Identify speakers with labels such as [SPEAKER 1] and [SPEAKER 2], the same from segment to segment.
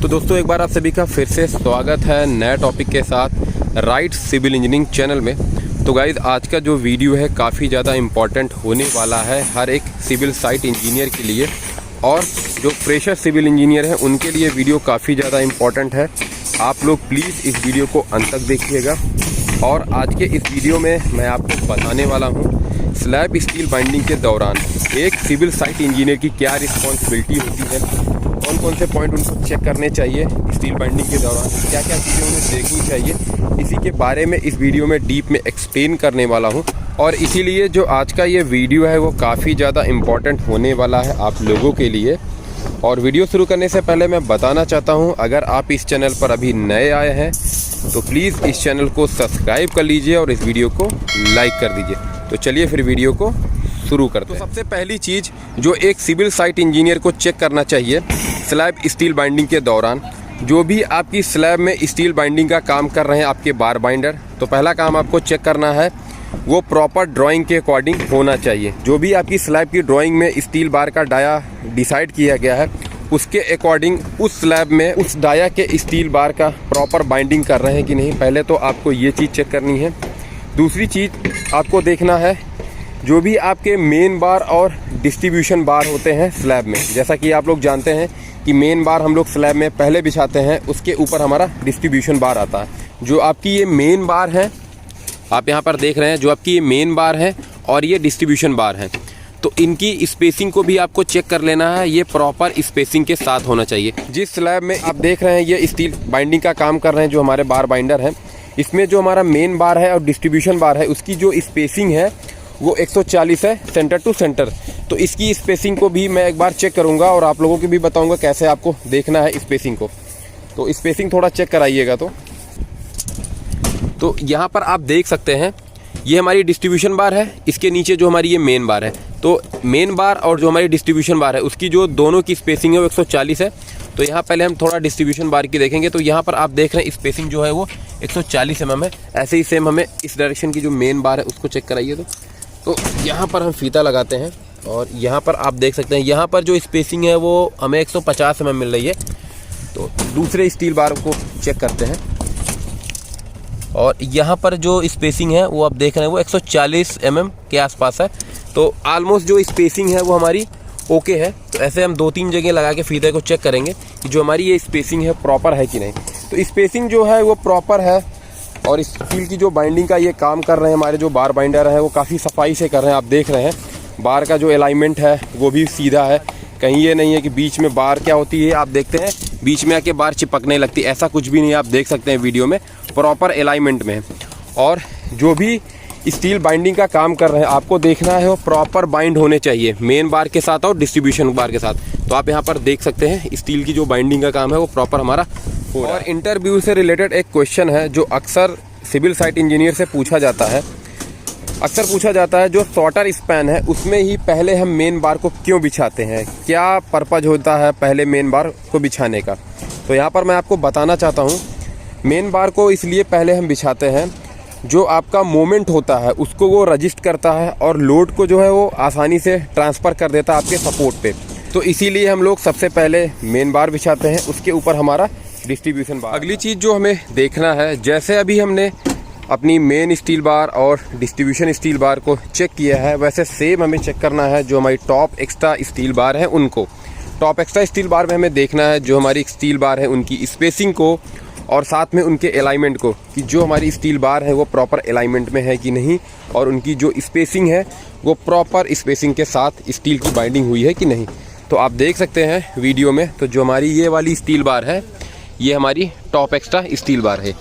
[SPEAKER 1] तो दोस्तों एक बार आप सभी का फिर से स्वागत है नए टॉपिक के साथ राइट सिविल इंजीनियरिंग चैनल में। तो गाइज आज का जो वीडियो है काफ़ी ज़्यादा इम्पॉर्टेंट होने वाला है हर एक सिविल साइट इंजीनियर के लिए, और जो फ्रेशर सिविल इंजीनियर हैं उनके लिए वीडियो काफ़ी ज़्यादा इम्पॉर्टेंट है। आप लोग प्लीज़ इस वीडियो को अंत तक देखिएगा। और आज के इस वीडियो में मैं आपको बताने वाला हूँ स्लैब स्टील बाइंडिंग के दौरान एक सिविल साइट इंजीनियर की क्या रिस्पॉन्सिबिलिटी होती है, कौन कौन से पॉइंट उनको चेक करने चाहिए स्टील बाइंडिंग के दौरान, क्या क्या चीज़ें उन्हें देखनी चाहिए, इसी के बारे में इस वीडियो में डीप में एक्सप्लेन करने वाला हूं। और इसीलिए जो आज का ये वीडियो है वो काफ़ी ज़्यादा इम्पॉर्टेंट होने वाला है आप लोगों के लिए। और वीडियो शुरू करने से पहले मैं बताना चाहता हूं, अगर आप इस चैनल पर अभी नए आए हैं तो प्लीज़ इस चैनल को सब्सक्राइब कर लीजिए और इस वीडियो को लाइक कर दीजिए। तो चलिए फिर वीडियो को शुरू करते हैं। तो सबसे पहली चीज़ जो एक सिविल साइट इंजीनियर को चेक करना चाहिए स्लैब स्टील बाइंडिंग के दौरान, जो भी आपकी स्लैब में स्टील बाइंडिंग का काम कर रहे हैं आपके बार बाइंडर, तो पहला काम आपको चेक करना है वो प्रॉपर ड्राइंग के अकॉर्डिंग होना चाहिए। जो भी आपकी स्लैब की ड्राइंग में स्टील बार का डाया डिसाइड किया गया है उसके अकॉर्डिंग उस स्लैब में उस डाया के स्टील बार का प्रॉपर बाइंडिंग कर रहे हैं कि नहीं, पहले तो आपको ये चीज़ चेक करनी है। दूसरी चीज़ आपको देखना है जो भी आपके मेन बार और डिस्ट्रीब्यूशन बार होते हैं स्लैब में, जैसा कि आप लोग जानते हैं कि मेन बार हम लोग स्लैब में पहले बिछाते हैं, उसके ऊपर हमारा डिस्ट्रीब्यूशन बार आता है। जो आपकी ये मेन बार है, आप यहाँ पर देख रहे हैं, जो आपकी ये मेन बार है और ये डिस्ट्रीब्यूशन बार है, तो इनकी स्पेसिंग को भी आपको चेक कर लेना है। ये प्रॉपर स्पेसिंग के साथ होना चाहिए। जिस स्लैब में आप देख रहे हैं ये स्टील बाइंडिंग का काम कर रहे हैं जो हमारे बार बाइंडर हैं, इसमें जो हमारा मेन बार है और डिस्ट्रीब्यूशन बार है उसकी जो स्पेसिंग है वो 140 है सेंटर टू सेंटर। तो इसकी स्पेसिंग को भी मैं एक बार चेक करूंगा और आप लोगों को भी बताऊंगा कैसे आपको देखना है स्पेसिंग को। तो स्पेसिंग थोड़ा चेक कराइएगा। तो यहाँ पर आप देख सकते हैं ये हमारी डिस्ट्रीब्यूशन बार है, इसके नीचे जो हमारी ये मेन बार है। तो मेन बार और जो हमारी डिस्ट्रीब्यूशन बार है उसकी जो दोनों की स्पेसिंग है वो 140 है। तो यहाँ पहले हम थोड़ा डिस्ट्रीब्यूशन बार की देखेंगे। तो यहाँ पर आप देख रहे हैं स्पेसिंग जो है वो 140 mm है। ऐसे ही सेम हमें इस डायरेक्शन की जो मेन बार है उसको चेक कराइए। तो यहाँ पर हम फीता लगाते हैं और यहाँ पर आप देख सकते हैं यहाँ पर जो स्पेसिंग है वो हमें 150 mm मिल रही है। तो दूसरे स्टील बार को चेक करते हैं और यहाँ पर जो स्पेसिंग है वो आप देख रहे हैं वो 140 mm के आसपास है। तो ऑलमोस्ट जो स्पेसिंग है वो हमारी ओके है। तो ऐसे हम 2-3 जगह लगा के फीते को चेक करेंगे कि जो हमारी ये स्पेसिंग है प्रॉपर है कि नहीं। तो स्पेसिंग जो है वो प्रॉपर है और स्टील की जो बाइंडिंग का ये काम कर रहे हैं हमारे जो बार बाइंडर हैं वो काफ़ी सफाई से कर रहे हैं। आप देख रहे हैं बार का जो अलाइनमेंट है वो भी सीधा है, कहीं ये नहीं है कि बीच में बार क्या होती है, आप देखते हैं बीच में आके बार चिपकने लगती, ऐसा कुछ भी नहीं है। आप देख सकते हैं वीडियो में प्रॉपर अलाइनमेंट में है। और जो भी स्टील बाइंडिंग का काम कर रहे हैं आपको देखना है वो प्रॉपर बाइंड होने चाहिए मेन बार के साथ और डिस्ट्रीब्यूशन बार के साथ। तो आप यहाँ पर देख सकते हैं स्टील की जो बाइंडिंग का काम है वो प्रॉपर हमारा हो रहा है। और इंटरव्यू से रिलेटेड एक क्वेश्चन है जो अक्सर सिविल साइट इंजीनियर से पूछा जाता है, अक्सर पूछा जाता है जो शॉर्टर स्पैन है उसमें ही पहले हम मेन बार को क्यों बिछाते हैं, क्या पर्पज होता है पहले मेन बार को बिछाने का। तो यहाँ पर मैं आपको बताना चाहता हूँ मेन बार को इसलिए पहले हम बिछाते हैं, जो आपका मोमेंट होता है उसको वो रजिस्ट करता है और लोड को जो है वो आसानी से ट्रांसफ़र कर देता है आपके सपोर्ट पे। तो इसीलिए हम लोग सबसे पहले मेन बार बिछाते हैं, उसके ऊपर हमारा डिस्ट्रीब्यूशन बार। अगली चीज़ जो हमें देखना है, जैसे अभी हमने अपनी मेन स्टील बार और डिस्ट्रीब्यूशन स्टील बार को चेक किया है वैसे सेम हमें चेक करना है जो हमारी टॉप एक्स्ट्रा स्टील बार है उनको। टॉप एक्स्ट्रा स्टील बार में हमें देखना है जो हमारी स्टील बार है उनकी स्पेसिंग को और साथ में उनके अलाइनमेंट को, कि जो हमारी स्टील बार है वो प्रॉपर अलाइनमेंट में है कि नहीं, और उनकी जो स्पेसिंग है वो प्रॉपर स्पेसिंग के साथ स्टील की बाइंडिंग हुई है कि नहीं। तो आप देख सकते हैं वीडियो में, तो जो हमारी ये वाली स्टील बार है ये हमारी टॉप एक्स्ट्रा स्टील बार है।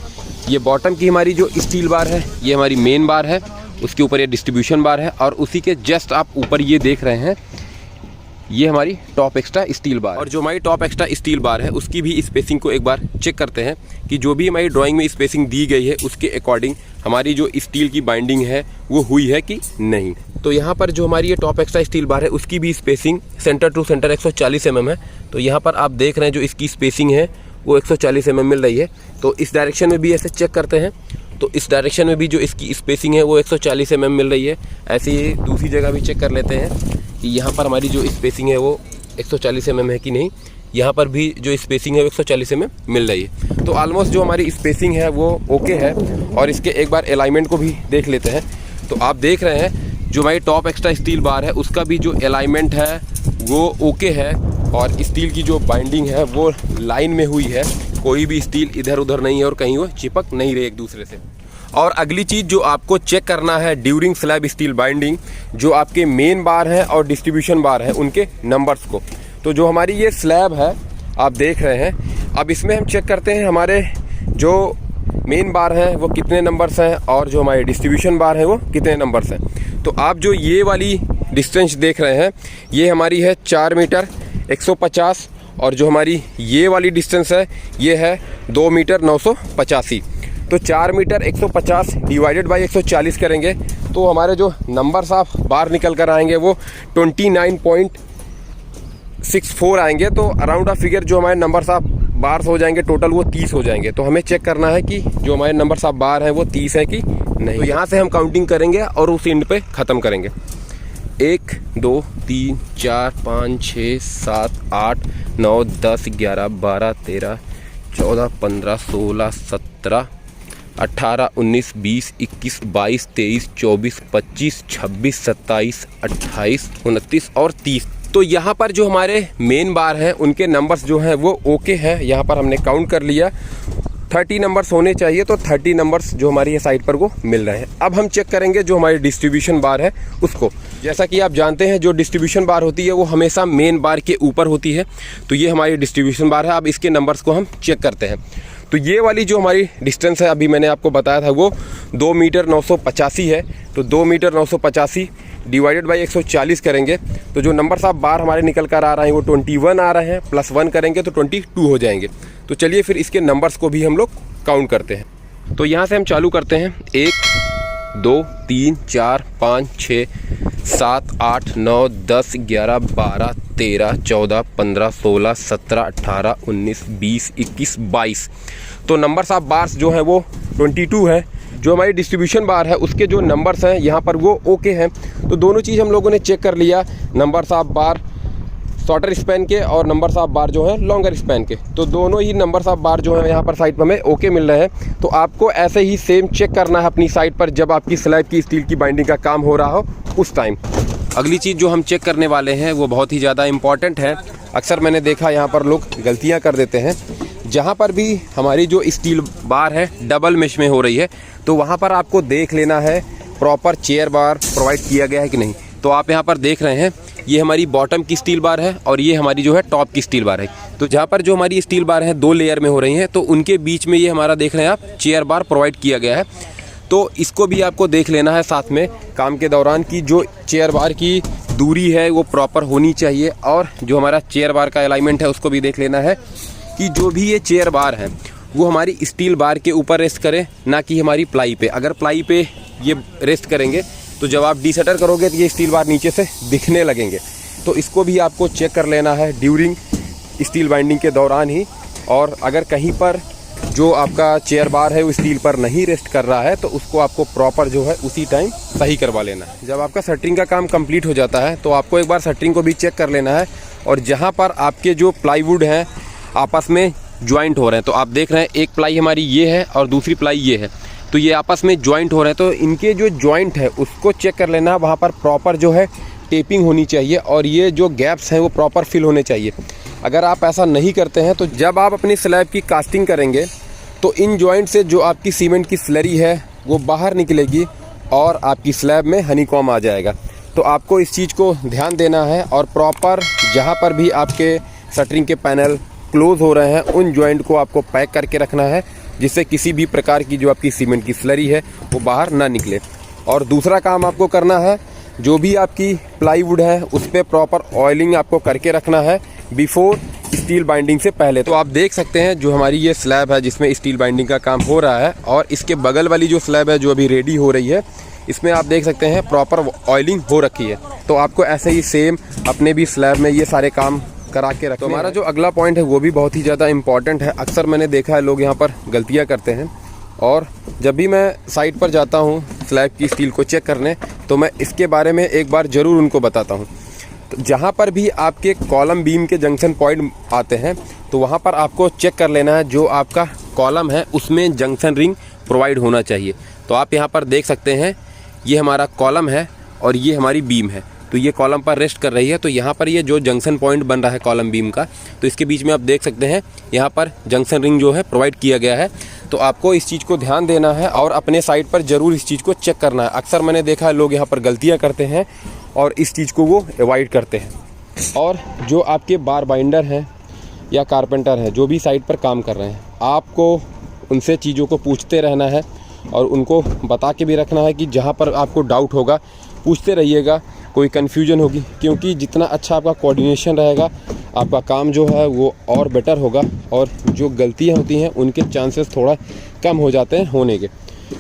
[SPEAKER 1] ये बॉटम की हमारी जो स्टील बार है ये हमारी मेन बार है, उसके ऊपर ये डिस्ट्रीब्यूशन बार है और उसी के जस्ट आप ऊपर ये देख रहे हैं ये हमारी टॉप एक्स्ट्रा स्टील बार। और जो हमारी टॉप एक्स्ट्रा स्टील बार है उसकी भी स्पेसिंग को एक बार चेक करते हैं कि जो भी हमारी ड्राइंग में स्पेसिंग दी गई है उसके अकॉर्डिंग हमारी जो स्टील की बाइंडिंग है वो हुई है कि नहीं। तो यहाँ पर जो हमारी ये टॉप एक्स्ट्रा स्टील बार है उसकी भी spacing centre to centre 140 mm है। तो यहाँ पर आप देख रहे हैं जो इसकी स्पेसिंग है वो 140 mm मिल रही है। तो इस डायरेक्शन में भी ऐसे चेक करते हैं, तो इस डायरेक्शन में भी जो इसकी स्पेसिंग है वो 140 mm मिल रही है। ऐसे ही दूसरी जगह भी चेक कर लेते हैं कि यहाँ पर हमारी जो स्पेसिंग है वो 140 mm है कि नहीं। यहाँ पर भी जो स्पेसिंग है वो 140 mm मिल रही है। तो ऑलमोस्ट जो हमारी स्पेसिंग है वो ओके है। और इसके एक बार अलाइनमेंट को भी देख लेते हैं। तो आप देख रहे हैं जो हमारी टॉप एक्स्ट्रा स्टील बार है उसका भी जो अलाइनमेंट है वो ओके है, और स्टील की जो बाइंडिंग है वो लाइन में हुई है, कोई भी स्टील इधर उधर नहीं है और कहीं वो चिपक नहीं रहे एक दूसरे से। और अगली चीज़ जो आपको चेक करना है ड्यूरिंग स्लैब स्टील बाइंडिंग, जो आपके मेन बार है और डिस्ट्रीब्यूशन बार है उनके नंबर्स को। तो जो हमारी ये स्लैब है आप देख रहे हैं, अब इसमें हम चेक करते हैं हमारे जो मेन बार हैं वो कितने नंबर्स हैं और जो हमारे डिस्ट्रीब्यूशन बार है वो कितने नंबर्स हैं। तो आप जो ये वाली डिस्टेंस देख रहे हैं ये हमारी है 4 मीटर 150, और जो हमारी ये वाली डिस्टेंस है ये है 2 मीटर 985। तो 4 मीटर 150 डिवाइडेड बाई 140 करेंगे तो हमारे जो नंबर्स आप बार निकल कर आएंगे वो 29.64 आएंगे। तो अराउंड ऑफ फिगर जो हमारे नंबर्स आप बार्स हो जाएंगे टोटल वो 30 हो जाएंगे। तो हमें चेक करना है कि जो हमारे नंबर्स आप बार हैं वो 30 है कि नहीं। तो यहाँ से हम काउंटिंग करेंगे और उस एंड पे ख़त्म करेंगे। 1 2 3 4 5 6 7 8 9 10 11 12 13 14 15 16 17 18 19 20 21 22 23 24 25 26 27 28 29 और 30। तो यहाँ पर जो हमारे मेन बार हैं उनके नंबर्स जो हैं वो ओके हैं। यहाँ पर हमने काउंट कर लिया 30 नंबर्स होने चाहिए, तो 30 नंबर्स जो हमारी ये साइड पर को मिल रहे हैं। अब हम चेक करेंगे जो हमारी डिस्ट्रीब्यूशन बार है उसको। जैसा कि आप जानते हैं जो डिस्ट्रीब्यूशन बार होती है वो हमेशा मेन बार के ऊपर होती है। तो ये हमारी डिस्ट्रीब्यूशन बार है। अब इसके नंबर्स को हम चेक करते हैं। तो ये वाली जो हमारी डिस्टेंस है अभी मैंने आपको बताया था वो 2 मीटर 985 है। तो 2 मीटर 985 डिवाइडेड बाई 140 करेंगे तो जो नंबर्स आप बार हमारे निकल कर आ रहे हैं वो 21 आ रहे हैं, प्लस 1 करेंगे तो 22 हो जाएंगे। तो चलिए फिर इसके नंबर्स को भी हम लोग काउंट करते हैं। तो यहाँ से हम चालू करते हैं 1 2 3 4 5 6 7 8 9 10 11 12 13 14 15 16 17 18 19 20 21 22। तो नंबर्स ऑफ बार्स जो है वो 22 है। जो हमारी डिस्ट्रीब्यूशन बार है उसके जो नंबर्स हैं यहाँ पर वो ओके हैं। तो दोनों चीज़ हम लोगों ने चेक कर लिया, numbers of bar shorter span के और नंबर्स ऑफ बार जो है लॉन्गर स्पैन के। तो दोनों ही नंबर्स ऑफ बार जो है यहाँ पर साइड पर हमें ओके मिल रहे हैं। तो आपको ऐसे ही सेम चेक करना है अपनी साइड पर जब आपकी स्लैब की स्टील की बाइंडिंग का काम हो रहा हो उस टाइम। अगली चीज़ जो हम चेक करने वाले हैं वो बहुत ही ज़्यादा इम्पॉर्टेंट है। अक्सर मैंने देखा यहाँ पर लोग गलतियाँ कर देते हैं। जहाँ पर भी हमारी जो स्टील बार है डबल मेश में हो रही है तो वहाँ पर आपको देख लेना है प्रॉपर चेयर बार प्रोवाइड किया गया है कि नहीं। तो आप यहाँ पर देख रहे हैं ये हमारी बॉटम की स्टील बार है और ये हमारी जो है टॉप की स्टील बार है। तो जहाँ पर जो हमारी स्टील बार है 2 लेयर में हो रही हैं तो उनके बीच में ये हमारा देख रहे हैं आप चेयर बार प्रोवाइड किया गया है। तो इसको भी आपको देख लेना है साथ में काम के दौरान कि जो चेयर बार की दूरी है वो प्रॉपर होनी चाहिए, और जो हमारा चेयर बार का अलाइनमेंट है उसको भी देख लेना है कि जो भी ये चेयर बार है वो हमारी स्टील बार के ऊपर रेस्ट करे, ना कि हमारी प्लाई पे। अगर प्लाई पे ये रेस्ट करेंगे तो जब आप डीसटर करोगे तो ये स्टील बार नीचे से दिखने लगेंगे। तो इसको भी आपको चेक कर लेना है ड्यूरिंग स्टील बाइंडिंग के दौरान ही। और अगर कहीं पर जो आपका चेयर बार है वो स्टील पर नहीं रेस्ट कर रहा है तो उसको आपको प्रॉपर जो है उसी टाइम सही करवा लेना है। जब आपका शटरिंग का काम कंप्लीट हो जाता है तो आपको एक बार शटरिंग को भी चेक कर लेना है। और जहाँ पर आपके जो प्लाईवुड हैं आपस में ज्वाइंट हो रहे हैं, तो आप देख रहे हैं एक प्लाई हमारी ये है और दूसरी प्लाई ये है, तो ये आपस में ज्वाइंट हो रहे हैं। तो इनके जो ज्वाइंट है उसको चेक कर लेना है, वहाँ पर प्रॉपर जो है टेपिंग होनी चाहिए और ये जो गैप्स हैं वो प्रॉपर फिल होने चाहिए। अगर आप ऐसा नहीं करते हैं तो जब आप अपनी स्लैब की कास्टिंग करेंगे तो इन जॉइंट से जो आपकी सीमेंट की स्लरी है वो बाहर निकलेगी और आपकी स्लैब में हनीकॉम आ जाएगा। तो आपको इस चीज़ को ध्यान देना है और प्रॉपर जहाँ पर भी आपके शटरिंग के पैनल क्लोज हो रहे हैं उन जॉइंट को आपको पैक करके रखना है, जिससे किसी भी प्रकार की जो आपकी सीमेंट की स्लरी है वो बाहर ना निकले। और दूसरा काम आपको करना है, जो भी आपकी प्लाईवुड है उस पर प्रॉपर ऑयलिंग आपको करके रखना है बिफोर स्टील बाइंडिंग से पहले। तो आप देख सकते हैं जो हमारी ये स्लैब है जिसमें स्टील बाइंडिंग का काम हो रहा है, और इसके बगल वाली जो स्लैब है जो अभी रेडी हो रही है इसमें आप देख सकते हैं प्रॉपर ऑयलिंग हो रखी है। तो आपको ऐसे ही सेम अपने भी स्लैब में ये सारे काम करा के रखो। तो हमारा जो अगला पॉइंट है वो भी बहुत ही ज़्यादा इंपॉर्टेंट है। अक्सर मैंने देखा है लोग यहाँ पर गलतियाँ करते हैं, और जब भी मैं साइट पर जाता हूँ स्लैब की स्टील को चेक करने तो मैं इसके बारे में एक बार ज़रूर उनको बताता हूँ। तो जहाँ पर भी आपके कॉलम बीम के जंक्शन पॉइंट आते हैं तो वहाँ पर आपको चेक कर लेना है जो आपका कॉलम है उसमें जंक्शन रिंग प्रोवाइड होना चाहिए। तो आप यहाँ पर देख सकते हैं ये हमारा कॉलम है और ये हमारी बीम है, तो ये कॉलम पर रेस्ट कर रही है। तो यहाँ पर ये जो जंक्शन पॉइंट बन रहा है कॉलम बीम का, तो इसके बीच में आप देख सकते हैं यहाँ पर जंक्शन रिंग जो है प्रोवाइड किया गया है। तो आपको इस चीज़ को ध्यान देना है और अपने साइड पर ज़रूर इस चीज़ को चेक करना है। अक्सर मैंने देखा है लोग यहाँ पर गलतियाँ करते हैं और इस चीज़ को वो अवॉइड करते हैं। और जो आपके बार बाइंडर हैं या कारपेंटर हैं जो भी साइट पर काम कर रहे हैं, आपको उनसे चीज़ों को पूछते रहना है और उनको बता के भी रखना है कि जहाँ पर आपको डाउट होगा पूछते रहिएगा, कोई कन्फ्यूजन होगी, क्योंकि जितना अच्छा आपका कोऑर्डिनेशन रहेगा आपका काम जो है वो और बेटर होगा और जो गलतियाँ होती हैं उनके चांसेस थोड़ा कम हो जाते हैं होने के।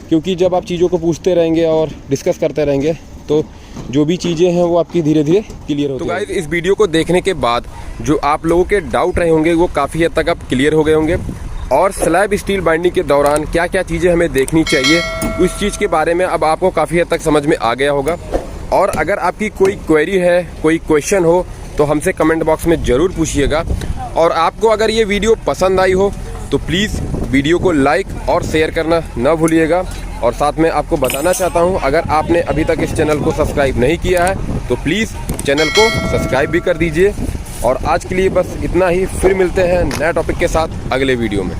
[SPEAKER 1] क्योंकि जब आप चीज़ों को पूछते रहेंगे और डिस्कस करते रहेंगे तो जो भी चीज़ें हैं वो आपकी धीरे धीरे क्लियर होती हैं। तो गाइस, इस वीडियो को देखने के बाद जो आप लोगों के डाउट रहे होंगे वो काफ़ी हद तक अब क्लियर हो गए होंगे और स्लैब स्टील बाइंडिंग के दौरान क्या क्या चीज़ें हमें देखनी चाहिए उस चीज़ के बारे में अब आपको काफ़ी हद तक समझ में आ गया होगा। और अगर आपकी कोई क्वेरी है, कोई क्वेश्चन हो तो हमसे कमेंट बॉक्स में ज़रूर पूछिएगा। और आपको अगर ये वीडियो पसंद आई हो तो प्लीज़ वीडियो को लाइक और शेयर करना न भूलिएगा। और साथ में आपको बताना चाहता हूँ, अगर आपने अभी तक इस चैनल को सब्सक्राइब नहीं किया है तो प्लीज़ चैनल को सब्सक्राइब भी कर दीजिए। और आज के लिए बस इतना ही, फिर मिलते हैं नए टॉपिक के साथ अगले वीडियो में।